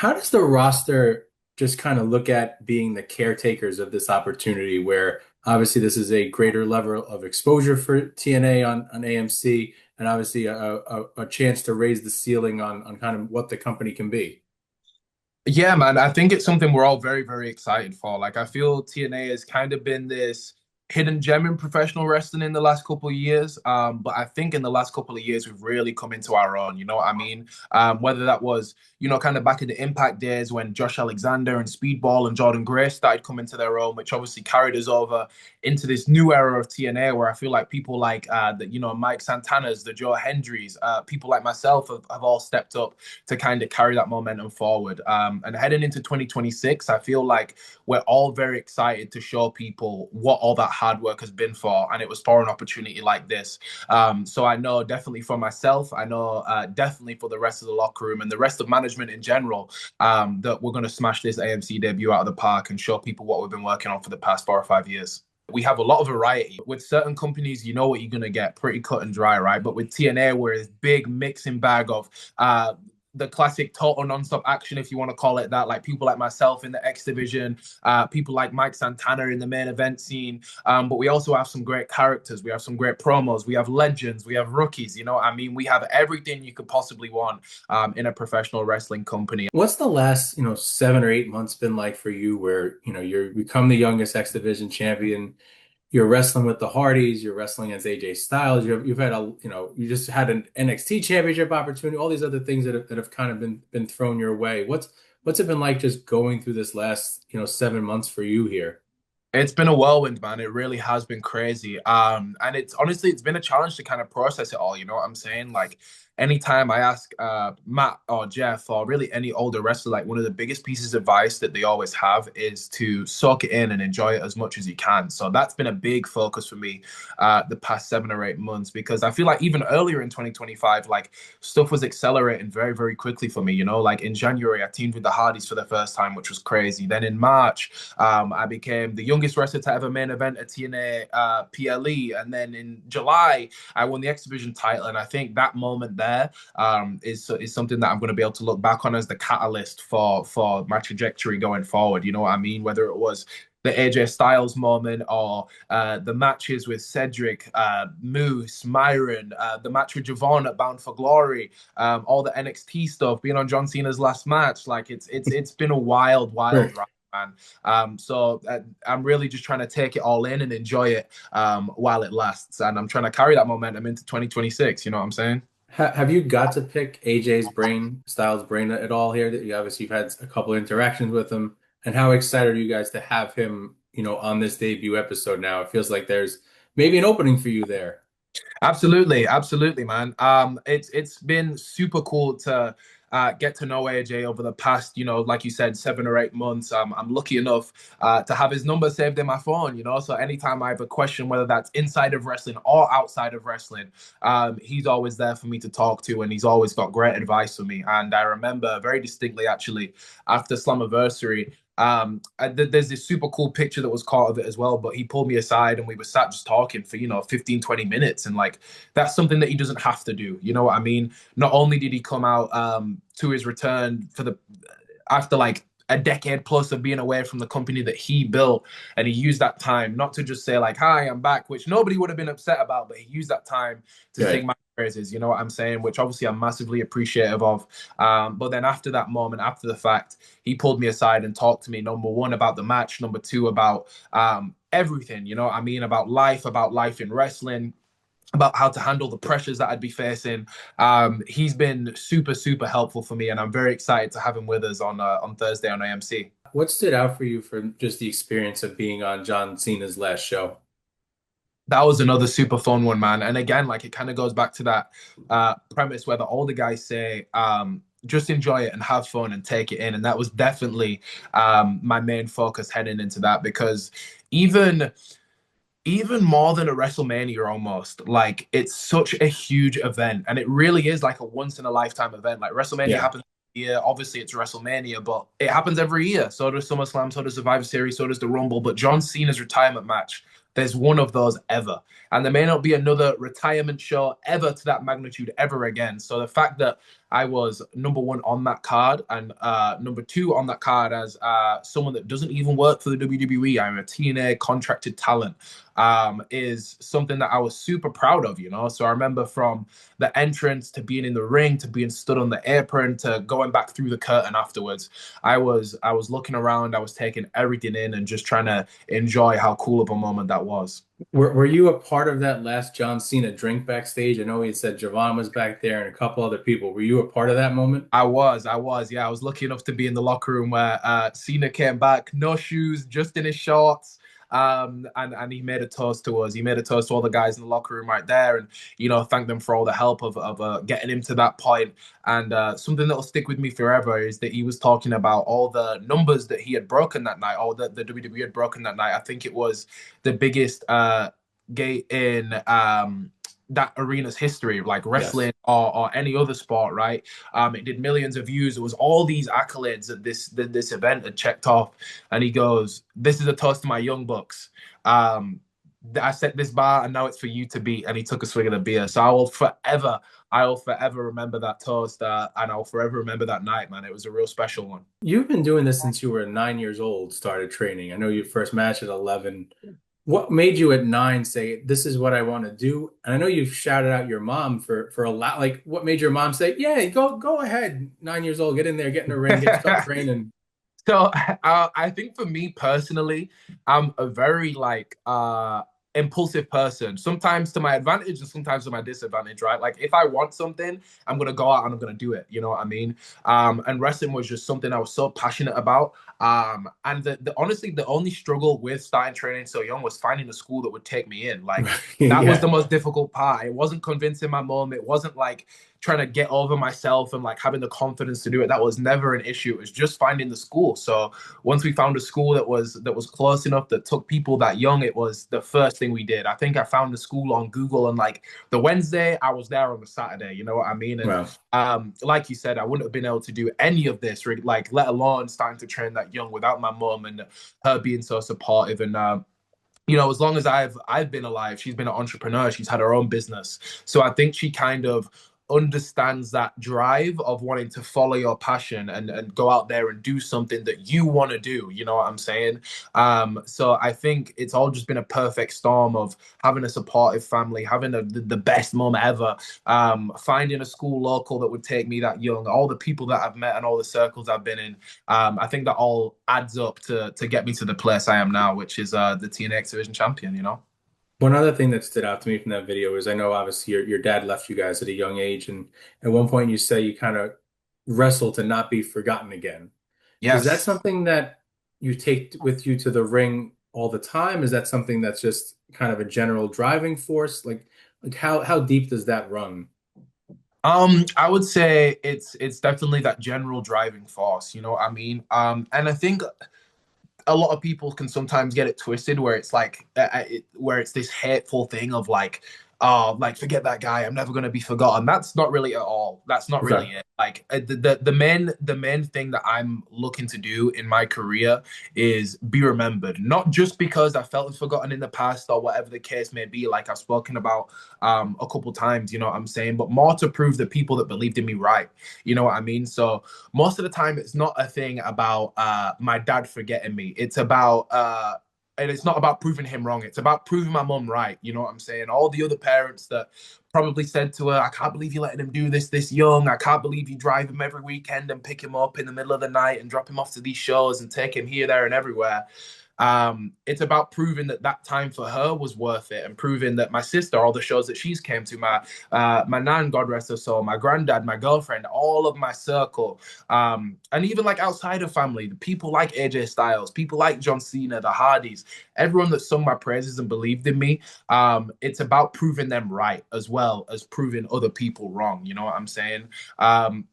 How does the roster just kind of look at being the caretakers of this opportunity where obviously this is a greater level of exposure for TNA on AMC and obviously a chance to raise the ceiling on kind of what the company can be? Yeah, man, I think it's something we're all very, very excited for. Like, I feel TNA has kind of been this hidden gem in professional wrestling in the last couple of years. But I think in the last couple of years, we've really come into our own. You know what I mean? Whether that was, kind of back in the Impact days when Josh Alexander and Speedball and Jordan Grace started coming to their own, which obviously carried us over into this new era of TNA where I feel like people like, Mike Santana's, the Joe Hendrys, people like myself have all stepped up to kind of carry that momentum forward. And heading into 2026, I feel like we're all very excited to show people what all that hard work has been for. And it was for an opportunity like this. So I know definitely for myself, I know definitely for the rest of the locker room and the rest of management in general, that we're going to smash this AMC debut out of the park and show people what we've been working on for the past 4 or 5 years. We have a lot of variety. With certain companies, you know what you're going to get, pretty cut and dry, right? But with TNA, we're this big mixing bag of the classic total non-stop action, if you want to call it that, like people like myself in the X Division, people like Mike Santana in the main event scene. But we also have some great characters. We have some great promos. We have legends. We have rookies. You know what I mean? We have everything you could possibly want in a professional wrestling company. What's the last, 7 or 8 months been like for you where, you're become the youngest X Division champion? You're wrestling with the Hardys, you're wrestling as AJ Styles, you've had you just had an NXT championship opportunity, all these other things that have kind of been thrown your way. What's it been like just going through this last, 7 months for you here? It's been a whirlwind, man. It really has been crazy. And it's honestly, it's been a challenge to kind of process it all. You know what I'm saying? Like, anytime I ask Matt or Jeff or really any older wrestler, like one of the biggest pieces of advice that they always have is to soak it in and enjoy it as much as you can. So that's been a big focus for me the past 7 or 8 months because I feel like even earlier in 2025, like stuff was accelerating very, very quickly for me. You know, like in January, I teamed with the Hardys for the first time, which was crazy. Then in March, I became the youngest wrestler to ever main event at TNA PLE. And then in July, I won the X Division title. And I think that moment there is something that I'm going to be able to look back on as the catalyst for my trajectory going forward. You know what I mean? Whether it was the AJ Styles moment or the matches with Cedric, Moose, Myron, the match with Javon at Bound for Glory, all the NXT stuff, being on John Cena's last match. Like it's been a wild, Sure. wild ride, man. I'm really just trying to take it all in and enjoy it while it lasts. And I'm trying to carry that momentum into 2026. You know what I'm saying? Have you got to pick AJ's brain, Styles' brain at all here? That you obviously you've had a couple interactions with him, and how excited are you guys to have him, on this debut episode now? It feels like there's maybe an opening for you there. Absolutely, absolutely, man. It's been super cool to get to know AJ over the past, like you said, 7 or 8 months. I'm lucky enough to have his number saved in my phone, So anytime I have a question, whether that's inside of wrestling or outside of wrestling, he's always there for me to talk to, and he's always got great advice for me. And I remember very distinctly, actually, after Slammiversary, there's this super cool picture that was caught of it as well, but he pulled me aside and we were sat just talking for 15-20 minutes, and like that's something that he doesn't have to do, you know what I mean? Not only did he come out to his return for the after like a decade plus of being away from the company that he built, and he used that time not to just say like, hi, I'm back, which nobody would have been upset about, but he used that time to sing Right. my praises, you know what I'm saying? Which obviously I'm massively appreciative of. But then after that moment, after the fact, he pulled me aside and talked to me, number one, about the match, number two, about everything, you know what I mean? About life in wrestling, about how to handle the pressures that I'd be facing. He's been super, super helpful for me, and I'm very excited to have him with us on Thursday on AMC. What stood out for you for just the experience of being on John Cena's last show? That was another super fun one, man. And again, like it kind of goes back to that premise where the older guys say, just enjoy it and have fun and take it in. And that was definitely my main focus heading into that because even even more than a WrestleMania almost. Like it's such a huge event, and it really is like a once in a lifetime event. Like WrestleMania Yeah. happens every year. Obviously, it's WrestleMania, but it happens every year. So does SummerSlam, so does Survivor Series, so does the Rumble. But John Cena's retirement match, there's one of those ever, and there may not be another retirement show ever to that magnitude ever again. So the fact that I was number one on that card, and number two on that card as someone that doesn't even work for the WWE. I'm a TNA contracted talent. Is something that I was super proud of, you know. So I remember from the entrance to being in the ring to being stood on the apron to going back through the curtain afterwards. I was looking around, I was taking everything in and just trying to enjoy how cool of a moment that was. Were you a part of that last John Cena drink backstage? I know he said Javon was back there and a couple other people. Were you a part of that moment? Yeah. I was lucky enough to be in the locker room where Cena came back, no shoes, just in his shorts. And he made a toast to us. He made a toast to all the guys in the locker room right there, and thank them for all the help of getting him to that point. And something that'll stick with me forever is that he was talking about all the numbers that he had broken that night, or that the WWE had broken that night. I think it was the biggest gate in that arena's history, like Yes. wrestling or any other sport, right? It did millions of views. It was all these accolades that this event had checked off. And he goes, "This is a toast to my young bucks. Um, I set this bar, and now it's for you to beat." And he took a swig of the beer. So I will forever remember that toast, and I'll forever remember that night, man. It was a real special one. You've been doing this since you were 9 years old, started training. I know your first match at 11. What made you at 9 say, this is what I want to do? And I know you've shouted out your mom for a lot. Like, what made your mom say, yeah, go ahead, 9 years old, get in there, get in the ring, get start training. So I think for me personally, I'm a very like impulsive person. Sometimes to my advantage and sometimes to my disadvantage, right? Like if I want something, I'm gonna go out and I'm gonna do it. You know what I mean? And wrestling was just something I was so passionate about. And honestly, the only struggle with starting training so young was finding a school that would take me in. Like that was the Yeah. most difficult part. It wasn't convincing my mom. It wasn't like trying to get over myself and like having the confidence to do it. That was never an issue. It was just finding the school. So once we found a school that was close enough that took people that young, it was the first thing we did. I think I found the school on Google, and like the Wednesday, I was there on the Saturday. You know what I mean? And Well, like you said, I wouldn't have been able to do any of this, like let alone starting to train that young without my mom and her being so supportive. And as long as I've been alive, she's been an entrepreneur. She's had her own business, so I think she kind of understands that drive of wanting to follow your passion and go out there and do something that you want to do. You know what I'm saying? So I think it's all just been a perfect storm of having a supportive family, having the best mom ever, finding a school local that would take me that young, all the people that I've met and all the circles I've been in. I think that all adds up to get me to the place I am now, which is the TNA Division champion. one other thing that stood out to me from that video is I know obviously your dad left you guys at a young age, and at one point you say you kind of wrestle to not be forgotten again. Is that Yes. something that you take with you to the ring all the time? Is that something that's just kind of a general driving force? Like how deep does that run? I would say it's definitely that general driving force, you know what I mean? And I think a lot of people can sometimes get it twisted where it's like where it's this hateful thing of like, oh, like forget that guy, I'm never going to be forgotten. That's not really at all. That's not really Okay. it. Like the main thing that I'm looking to do in my career is be remembered, not just because I felt forgotten in the past or whatever the case may be, like I've spoken about a couple times, you know what I'm saying, but more to prove the people that believed in me right. You know what I mean? So most of the time it's not a thing about my dad forgetting me. It's about and it's not about proving him wrong. It's about proving my mom right. You know what I'm saying? All the other parents that probably said to her, I can't believe you're letting him do this young. I can't believe you drive him every weekend and pick him up in the middle of the night and drop him off to these shows and take him here, there, and everywhere. It's about proving that time for her was worth it, and proving that my sister, all the shows that she's came to, my nan, God rest her soul, my granddad, my girlfriend, all of my circle, and even like outside of family, the people like AJ Styles, people like John Cena, the Hardys, everyone that sung my praises and believed in me. It's about proving them right as well as proving other people wrong. You know what I'm saying? Um,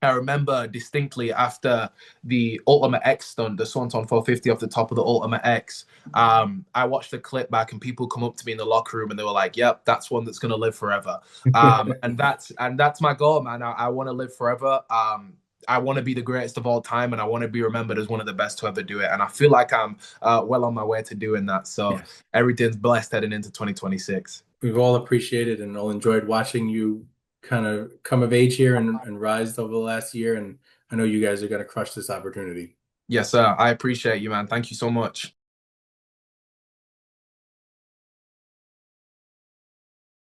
I remember distinctly after the Ultimate X stunt, the Swanton 450 off the top of the Ultimate X. I watched the clip back, and people come up to me in the locker room and they were like, "Yep, that's one that's gonna live forever." And that's my goal, man. I want to live forever. I want to be the greatest of all time, and I want to be remembered as one of the best to ever do it. And I feel like I'm well on my way to doing that. So Yes. everything's blessed heading into 2026. We've all appreciated and all enjoyed watching you kind of come of age here and rise over the last year. And I know you guys are going to crush this opportunity. Yes, sir. I appreciate you, man. Thank you so much.